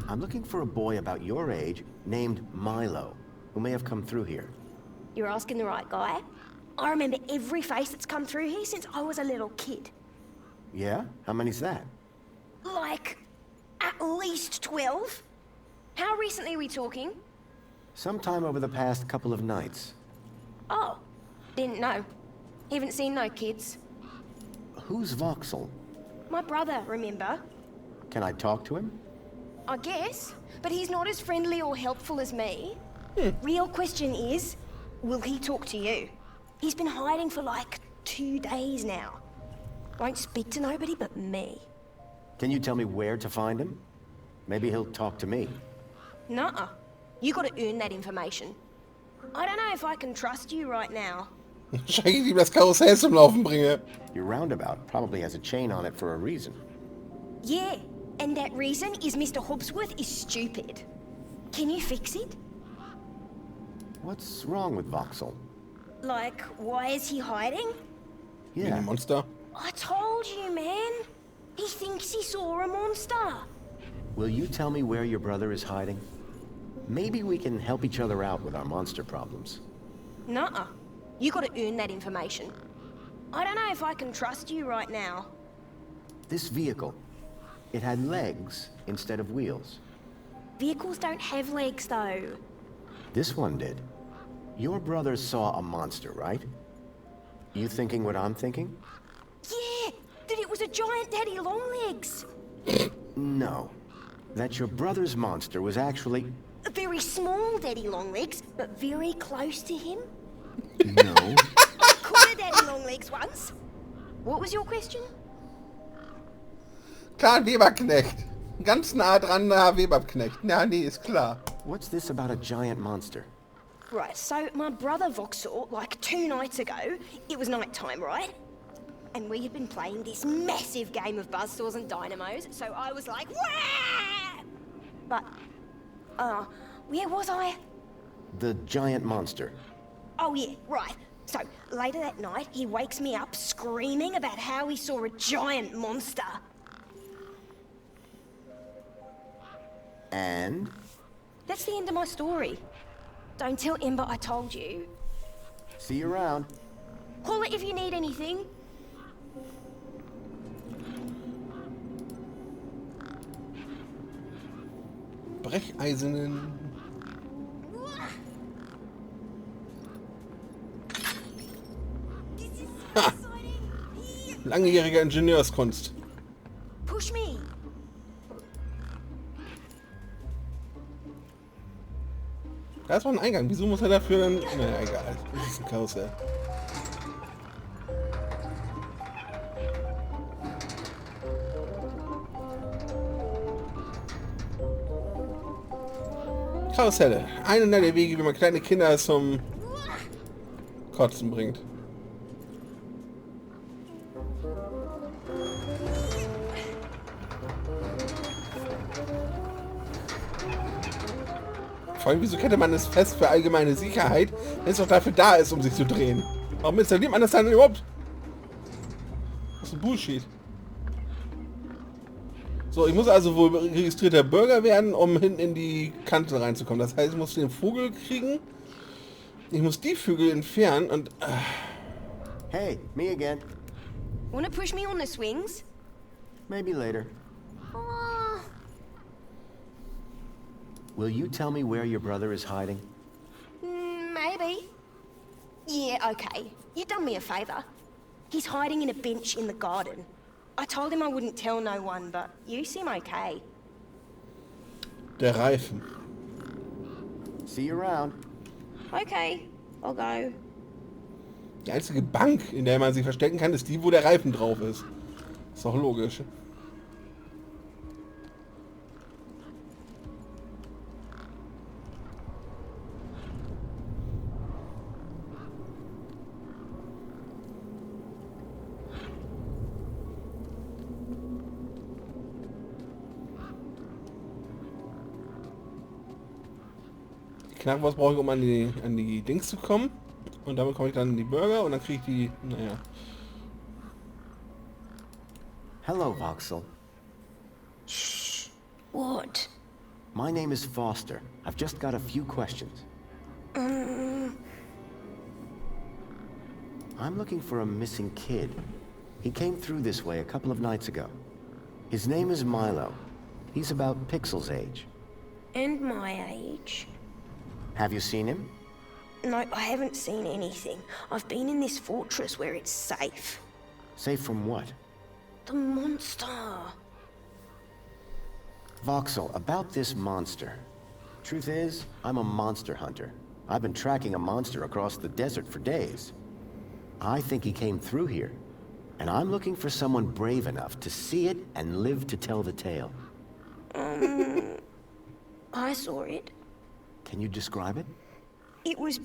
I'm looking for a boy about your age named Milo, who may have come through here. You're asking the right guy. I remember every face that's come through here since I was a little kid. Yeah? How many's that? Like, at least 12. How recently are we talking? Sometime over the past couple of nights. Oh, didn't know. Haven't seen no kids. Who's Voxel? My brother, remember? Can I talk to him? I guess, but he's not as friendly or helpful as me. Real question is, will he talk to you? He's been hiding for like 2 days now. Won't speak to nobody but me. Can you tell me where to find him? Maybe he'll talk to me. Nuh-uh. You gotta earn that information. I don't know if I can trust you right now. Wahrscheinlich lieber das Karussell zum Laufen bringe. Your roundabout probably has a chain on it for a reason. Yeah, and that reason is Mr. Hobsworth is stupid. Can you fix it? What's wrong with Voxel? Like, why is he hiding? Yeah. Monster. I told you, man. He thinks he saw a monster. Will you tell me where your brother is hiding? Maybe we can help each other out with our monster problems. Nuh-uh. You gotta earn that information. I don't know if I can trust you right now. This vehicle, it had legs instead of wheels. Vehicles don't have legs, though. This one did. Your brother saw a monster, right? You thinking what I'm thinking? Yeah, that it was a giant daddy longlegs. No. That your brother's monster was actually... A very small daddy longlegs, but very close to him. No. I caught a daddy longlegs once. What was your question? Klar, Weberknecht. Ganz nah dran, Weberknecht. Ja, nee, ist klar. What's this about a giant monster? Right, so my brother Voxel, like 2 nights ago, it was night time, right? And we had been playing this massive game of buzzsaws and dynamos, so I was like, wah! But, where was I? The giant monster. Oh yeah, right. So, later that night, he wakes me up screaming about how he saw a giant monster. And? That's the end of my story. Don't tell Ember I told you. See you around. Call it if you need anything. Brecheisernen. Ha! Langjährige Ingenieurskunst. Push me. Da ist noch ein Eingang. Wieso muss er dafür dann... Naja, egal. Das ist ein Karussell. Karusselle. Einer der Wege, wie man kleine Kinder zum Kotzen bringt. Vor allem, wieso kennt man es fest für allgemeine Sicherheit, wenn es doch dafür da ist, um sich zu drehen? Warum installiert man das dann überhaupt? Das ist ein Bullshit. So, ich muss also wohl registrierter Bürger werden, um hinten in die Kante reinzukommen. Das heißt, ich muss den Vogel kriegen. Ich muss die Vögel entfernen und... Hey, me again. Wanna push me on the swings? Maybe later. Oh, Will you tell me where your brother is hiding? maybe. Yeah, okay. You done me a favor. He's hiding in a bench in the garden. I told him I wouldn't tell no one, but you seem okay. Der Reifen. See you around. Okay, I'll go. Die einzige Bank, in der man sich verstecken kann, ist die, wo der Reifen drauf ist. Ist doch logisch. Was brauche ich, um an die Dings zu kommen? Und damit komme ich dann in die Burger und dann kriege ich die, naja. Hello, Voxel. What? My name is Foster. I've just got a few questions. I'm looking for a missing kid. He came through this way a couple of nights ago. His name is Milo. He's about Pixel's age. And my age. Have you seen him? No, I haven't seen anything. I've been in this fortress where it's safe. Safe from what? The monster. Voxel, about this monster. Truth is, I'm a monster hunter. I've been tracking a monster across the desert for days. I think he came through here, and I'm looking for someone brave enough to see it and live to tell the tale. I saw it. Can you describe it? It was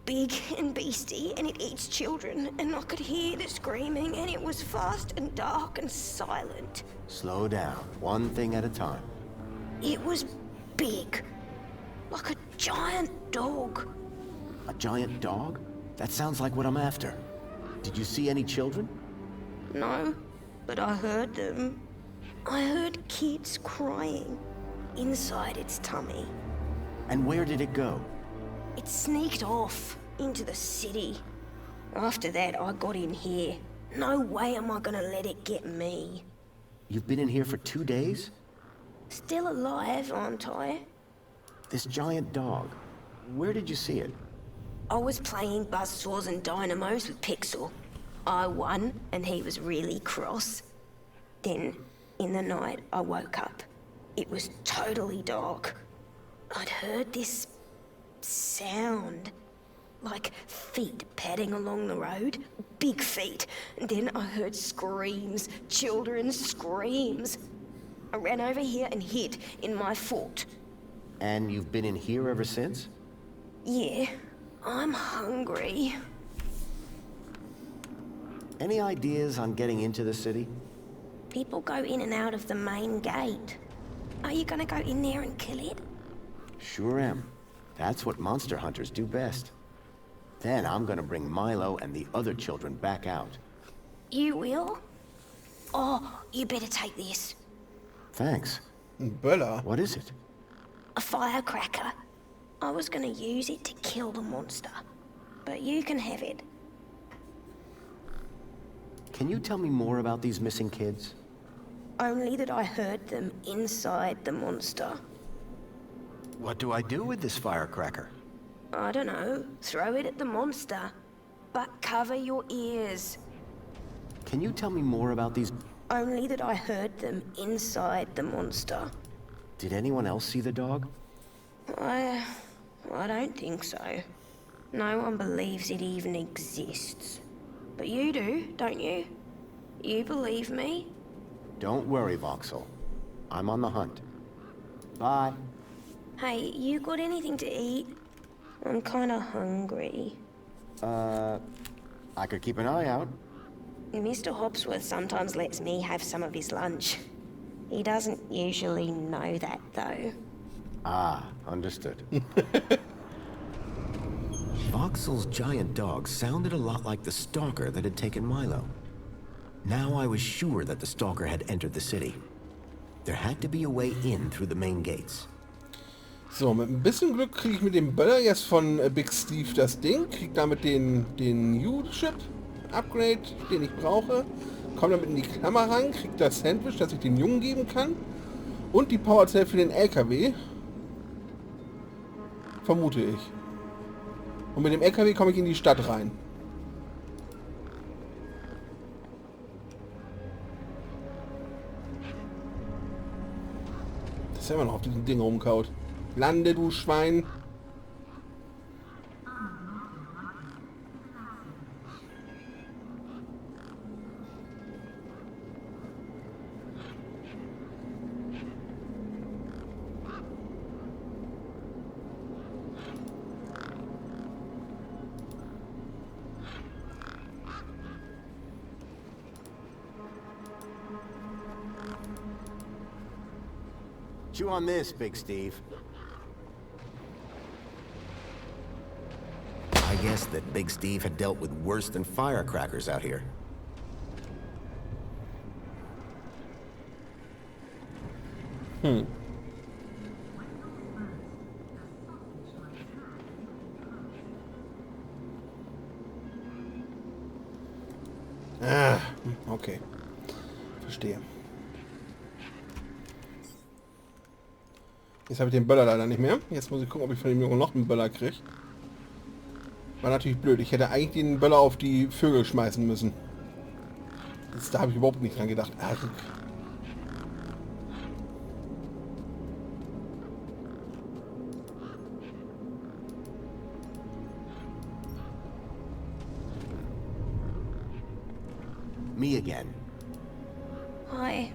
big and beastie, and it eats children, and I could hear the screaming, and it was fast and dark and silent. Slow down, one thing at a time. It was big, like a giant dog. A giant dog? That sounds like what I'm after. Did you see any children? No, but I heard them. I heard kids crying inside its tummy. And where did it go? It sneaked off into the city. After that, I got in here. No way am I gonna let it get me. You've been in here for 2 days? Still alive, aren't I? This giant dog, where did you see it? I was playing buzzsaws and dynamos with Pixel. I won, and he was really cross. Then, in the night, I woke up. It was totally dark. I'd heard this sound, like feet padding along the road, big feet. And then I heard screams, children's screams. I ran over here and hid in my fort. And you've been in here ever since? Yeah, I'm hungry. Any ideas on getting into the city? People go in and out of the main gate. Are you gonna go in there and kill it? Sure am. That's what monster hunters do best. Then I'm gonna bring Milo and the other children back out. You will? Oh, you better take this. Thanks. Böller. What is it? A firecracker. I was gonna use it to kill the monster, but you can have it. Can you tell me more about these missing kids? Only that I heard them inside the monster. What do I do with this firecracker? I don't know. Throw it at the monster. But cover your ears. Can you tell me more about these? Only that I heard them inside the monster. Did anyone else see the dog? I don't think so. No one believes it even exists. But you do, don't you? You believe me? Don't worry, Voxel. I'm on the hunt. Bye. Hey, you got anything to eat? I'm kinda hungry. I could keep an eye out. Mr. Hopsworth sometimes lets me have some of his lunch. He doesn't usually know that, though. Ah, understood. Voxel's giant dog sounded a lot like the stalker that had taken Milo. Now I was sure that the stalker had entered the city. There had to be a way in through the main gates. So, mit ein bisschen Glück kriege ich mit dem Böller jetzt von Big Steve das Ding, kriege damit den U-Chip Upgrade, den ich brauche, komme damit in die Klammer rein, kriege das Sandwich, das ich den Jungen geben kann und die Powerzelle für den LKW, vermute ich. Und mit dem LKW komme ich in die Stadt rein. Dass er immer noch auf diesen Ding rumkaut. Lande, du Schwein! Chew on this, Big Steve. I guess that Big Steve had dealt with worse than firecrackers out here. okay. Verstehe. Jetzt habe ich den Böller leider nicht mehr. Jetzt muss ich gucken, ob ich von dem Jungen noch einen Böller kriege. War natürlich blöd. Ich hätte eigentlich den Böller auf die Vögel schmeißen müssen. Da habe ich überhaupt nicht dran gedacht. Ach. Me again. Hi.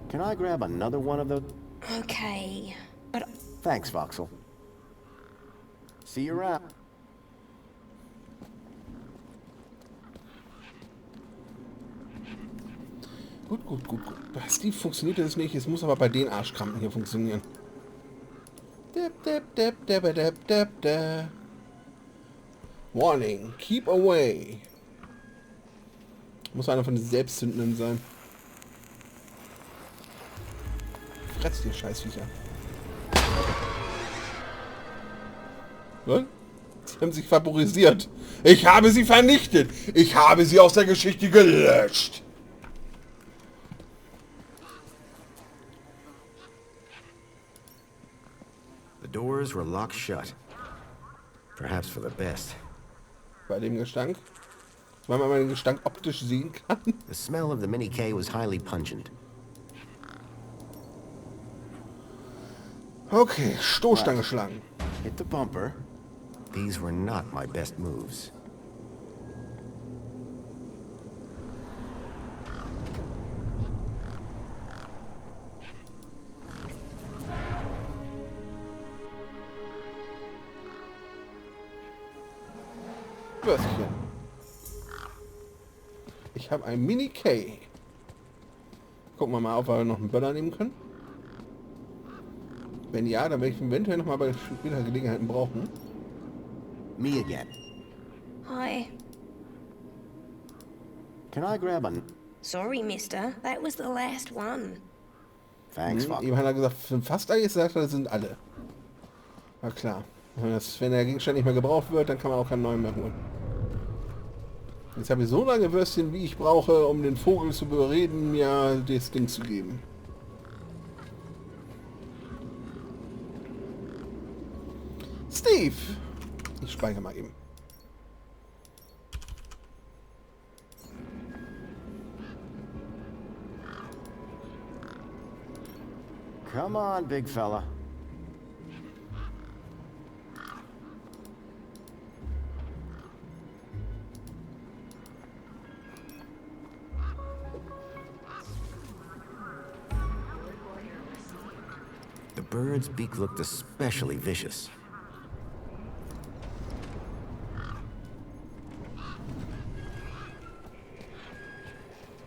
Can I grab another one of those? Okay. But Thanks, Voxel. See you around. Gut. Bei Steve funktioniert das nicht. Es muss aber bei den Arschkrampen hier funktionieren. Warning. Keep away. Muss einer von den Selbstzündenden sein. Fretzt ihr Scheißviecher. Was? Sie haben sich vaporisiert. Ich habe sie vernichtet. Ich habe sie aus der Geschichte gelöscht. The doors were locked shut. Perhaps for the best. Bei dem Gestank. Weil man den Gestank optisch sehen kann. The smell of the Mini K was highly pungent. Okay, Stoßstange schlagen. Hit the bumper. These were not my best moves. Würstchen. Ich habe ein Mini K. Gucken wir mal, ob wir noch einen Böller nehmen können. Wenn ja, dann werde ich eventuell noch mal bei späteren Gelegenheiten brauchen. Me again. hi. Can I grab a... Sorry, mister. That was the last one. Thanks, Voxel. Ihm hat er gesagt, sind fast alle, jetzt sagt er, das sind alle. Na klar. Wenn der Gegenstand nicht mehr gebraucht wird, dann kann man auch keinen neuen mehr holen. Jetzt habe ich so lange Würstchen, wie ich brauche, um den Vogel zu überreden, mir das Ding zu geben. Steve! Ich speichere mal eben. Come on, big fella. The bird's beak looked especially vicious.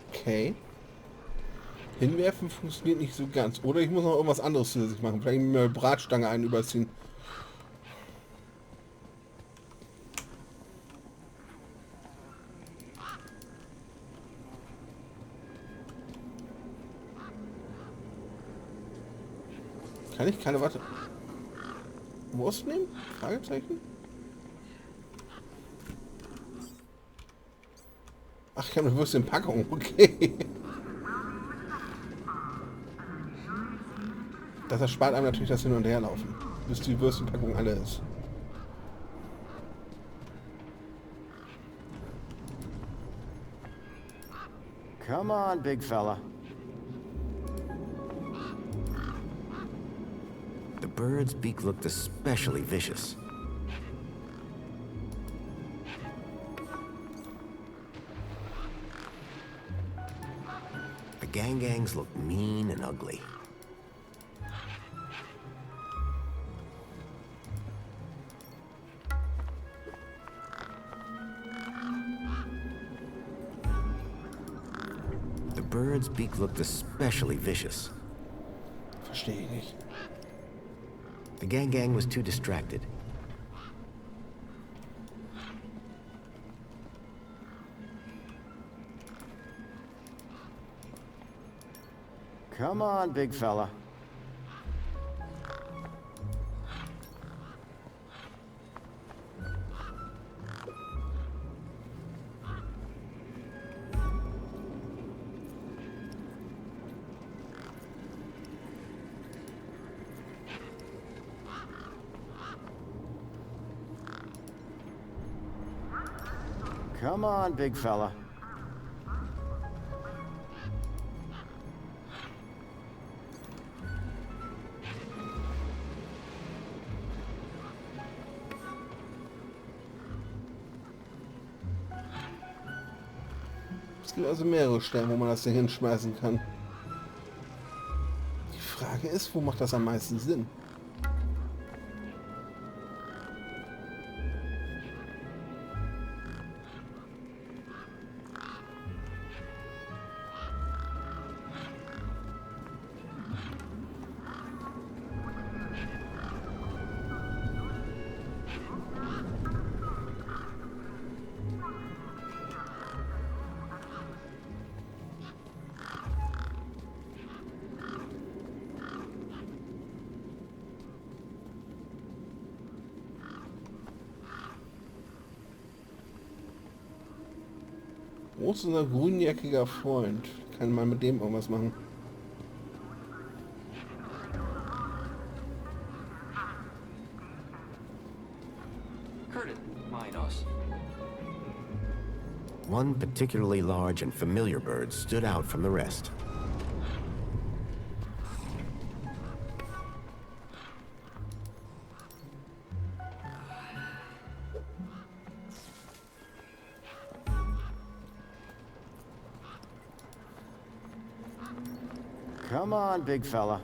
Okay. Hinwerfen funktioniert nicht so ganz. Oder ich muss noch irgendwas anderes zusätzlich machen. Vielleicht mir eine Bratstange einen überziehen. Kann ich keine Wurst nehmen? Fragezeichen? Ach, ich habe eine Würstchen in Packung. Okay. Das erspart einem natürlich das Hin- und Herlaufen, bis die Würstchenpackung alle ist. Come on, big fella. The bird's beak looked especially vicious. The gangs looked mean and ugly. The bird's beak looked especially vicious. Verstehe ich nicht. The gang was too distracted. Come on, big fella. Come on, big fella. Es gibt also mehrere Stellen, wo man das Ding hinschmeißen kann. Die Frage ist, wo macht das am meisten Sinn? Wo ist unser grünjackiger Freund? Kann man mit dem irgendwas machen? One particularly large and familiar bird stood out from the rest. Come on, big fella.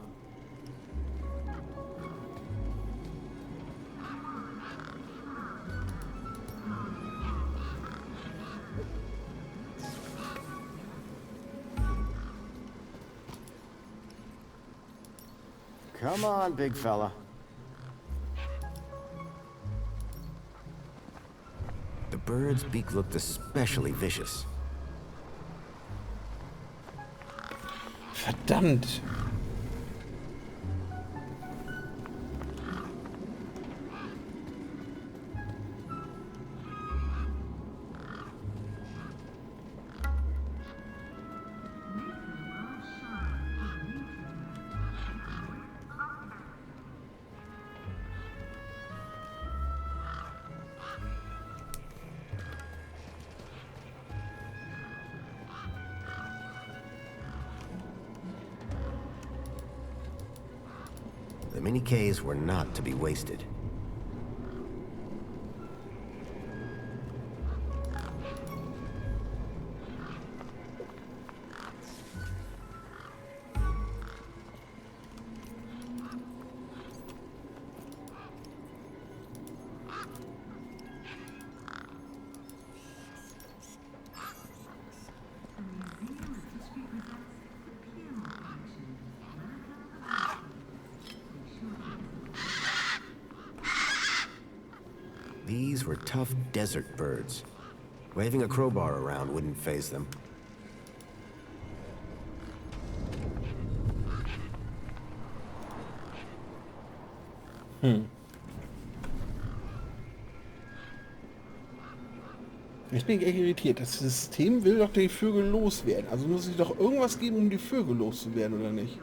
Come on, big fella. The bird's beak looked especially vicious. Verdammt! The mini Ks were not to be wasted. These were tough desert birds. Waving a crowbar around wouldn't faze them. Ich bin echt irritiert. Das System will doch die Vögel loswerden. Also muss es doch irgendwas geben, um die Vögel loszuwerden, oder nicht?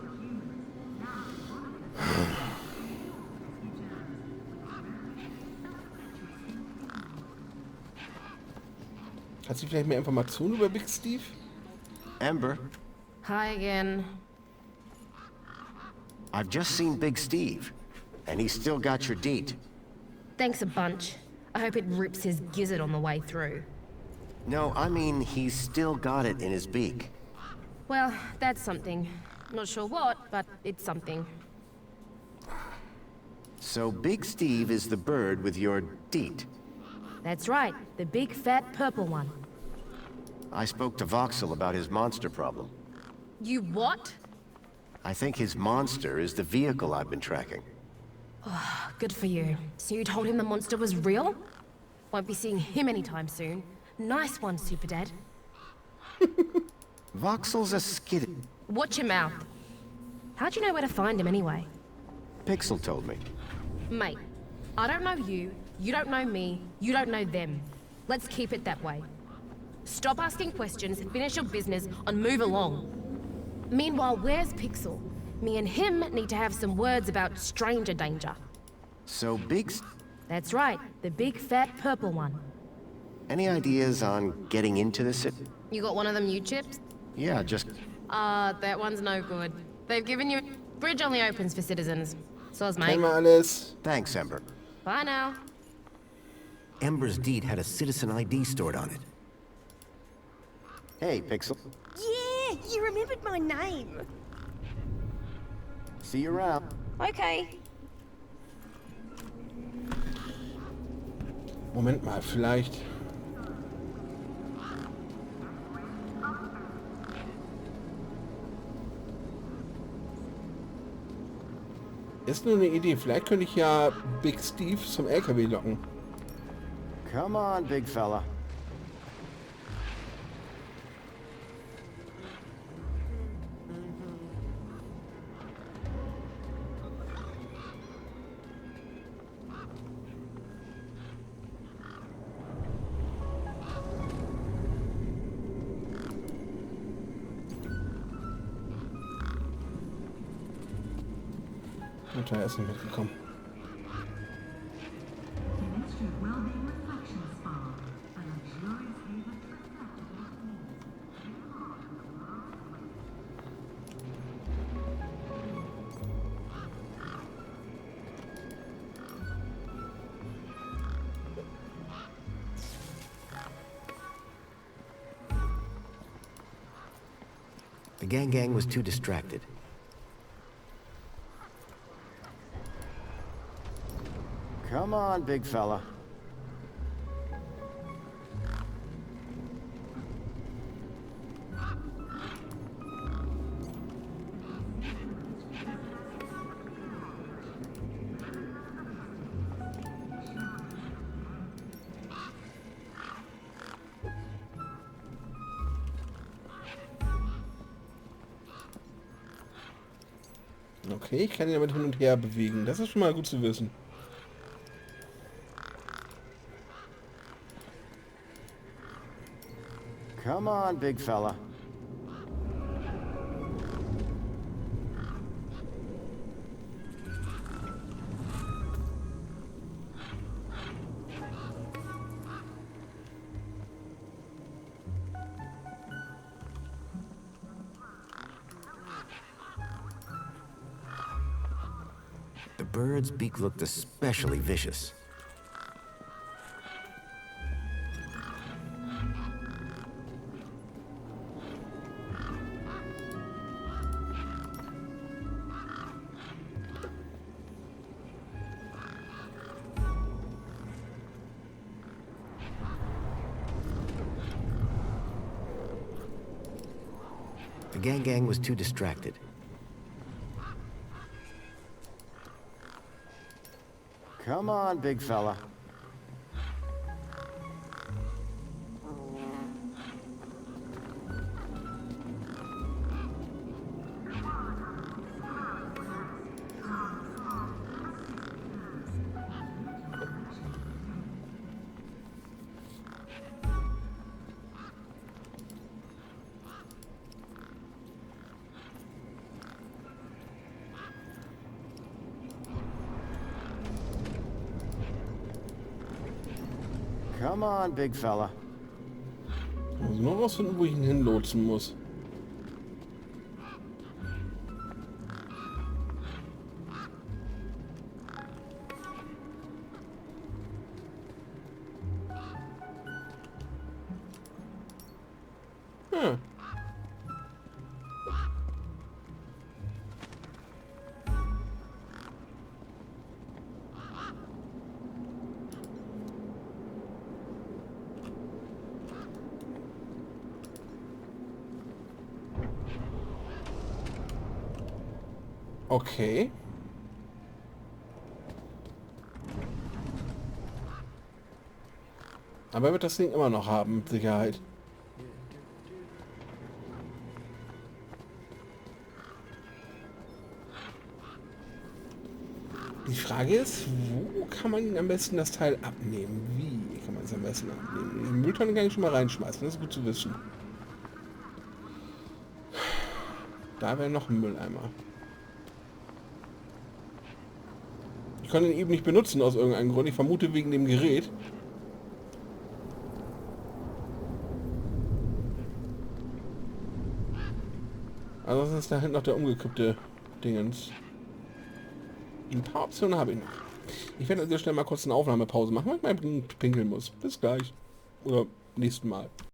Hat sie vielleicht mehr Informationen über Big Steve? Amber, Hi again. I've just seen Big Steve, and he's still got your deet. Thanks a bunch. I hope it rips his gizzard on the way through. No, I mean he's still got it in his beak. Well, that's something. Not sure what, but it's something. So Big Steve is the bird with your deet. That's right, the big fat purple one. I spoke to Voxel about his monster problem. You what? I think his monster is the vehicle I've been tracking. Good for you. So you told him the monster was real? Won't be seeing him anytime soon. Nice one, Super Dad. Voxel's a skid. Watch your mouth. How'd you know where to find him anyway? Pixel told me. Mate, I don't know you, you don't know me, you don't know them. Let's keep it that way. Stop asking questions, finish your business, and move along. Meanwhile, where's Pixel? Me and him need to have some words about stranger danger. So Big... That's right, the big fat purple one. Any ideas on getting into the city? You got one of them new chips? Yeah, just... That one's no good. They've given you... Bridge only opens for citizens. Soz, mate. Kennen wir alles. Thanks, Ember. Bye now. Ember's deed had a citizen ID stored on it. Hey, Pixel. Yeah, you remembered my name. See you around. Okay. Moment mal, vielleicht... Ist nur eine Idee. Vielleicht könnte ich ja Big Steve zum LKW locken. Come on, big fella. Und er ist nicht mitgekommen. The gang was too distracted. Come on, big fella. Okay, ich kann ihn damit hin und her bewegen. Das ist schon mal gut zu wissen. Come on, big fella. The bird's beak looked especially vicious. The gang was too distracted. Come on, big fella. Come on, big fella. Ich muss nur rausfinden, wo ich ihn hinlotsen muss. Hm. Okay. Aber er wird das Ding immer noch haben, mit Sicherheit. Die Frage ist, wo kann man am besten das Teil abnehmen? Wie kann man es am besten abnehmen? Die Mülltonne kann ich schon mal reinschmeißen, das ist gut zu wissen. Da wäre noch ein Mülleimer. Ich kann ihn eben nicht benutzen aus irgendeinem Grund. Ich vermute wegen dem Gerät. Also das ist da hinten noch der umgekippte Dingens. Ein paar Optionen habe ich noch. Ich werde an dieser Stelle mal kurz eine Aufnahmepause machen, weil ich mal pinkeln muss. Bis gleich. Oder nächsten Mal.